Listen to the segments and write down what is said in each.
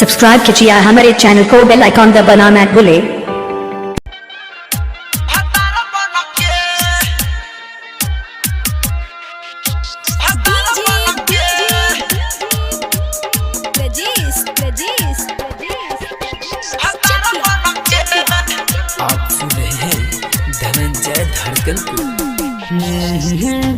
Subscribe कीजिए हमारे channel को, बेल आइकॉन दबाना मत भूले। आप सुन रहे हैं धनंजय धड़कन को।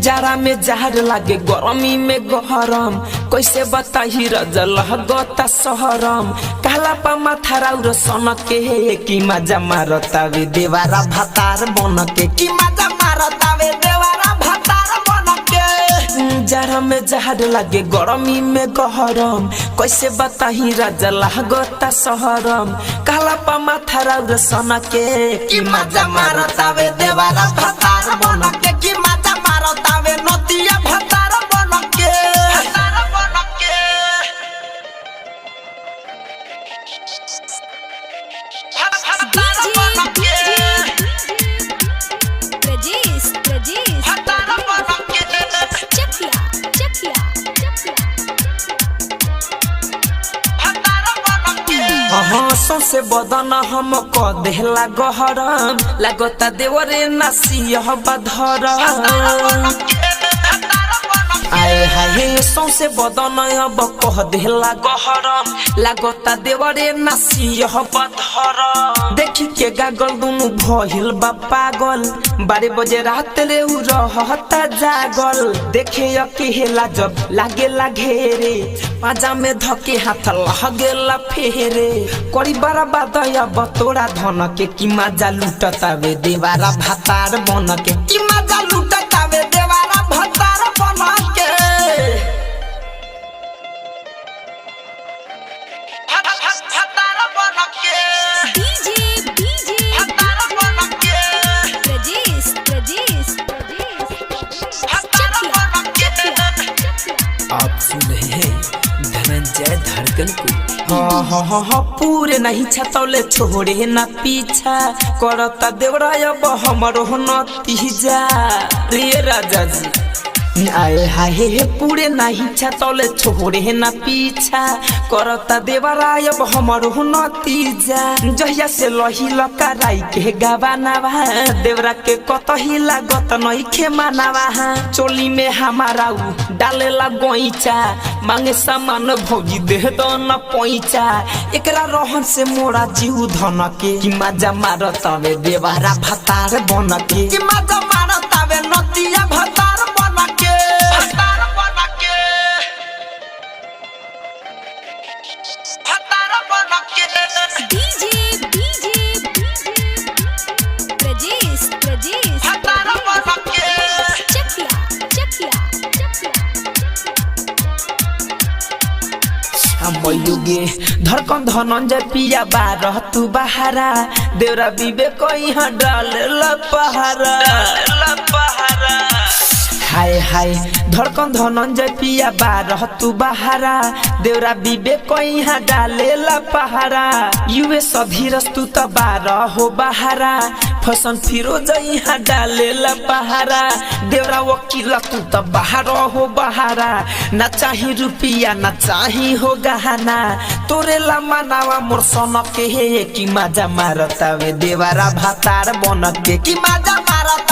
जाड़ा में जहर लागे गरमी में गहरम, कैसे बताही रजल गता सहरम। काला पा माथा राउर सन के कि मजा मारतावे देवारा भातार बन के, कि मजा मारतावे देवारा भातार बन के। जाड़ा में जहर लागे गरमी में गहरम, कैसे बताही रजल गता सहरम। काला पा माथा राउर सन के कि मजा मारतावे देवारा भातार बन के, कि मजा मारतावे नदिया भातार बन के। से बदन हम क देहला गहरम, लागता देवरे नासी बधर। आए हाय सौसे बदन अब कह देहला गहरम, लागता देवरे नासी बधर। देखी के गागल दुनु भइल बा पागल, 12 बजे रात रे उ रहता जागल। देखे अकेला जब लागेला घेरे, पाजा में धके हाथ लगेला फेरे। करी बारा बादया बतोरा धन के, कि मजा लुटतावे देवारा भातार बन के, कि मजा लुटतावे देवारा भातार बन के। आप सुन रहे हैं धनंजय धड़कन को। पूरे नहीं छतौले छोड़े ना पीछा, करता देवरा अब हमरो नतीजा। रे राजा जी आए हाय पूरे नहीं छतौले छोड़े ना पीछा, करता देवरा अब हमरो नतीजा। जहिया से लही लकाराई के गवानावा, देवरा के कतही लागत नहीं खे मानावा। चोली में हमारा उ डालेला गोईचा, मांगे सामान भौजी दे दो न पैचा। एकरा रहन से मोरा जीव धन के, कि मजा मारतावे देवरा भातार बन के, कि मजा मारतावे नदिया भातार बन के। मयुगे धड़कन धनंजय पिया बारह तू बहारा, देवरा विवेक यहाँ डालेला पहारा। हाय हाय धड़कन धनंजय पिया बारह तू बहारा, देवरा विवेक यहाँ डालेला पहारा। यूएस धीरज तू तो बारह हो बहारा, फसन फिरोज यहाँ डालेला पहारा। देवरा वकील तू तो बाहर हो बहारा, ना चाही रुपिया ना चाही हो गहना। तोरे ला मनावा मोर सन के, कि मजा मारतावे देवरा भातार बन के, कि मजा मारता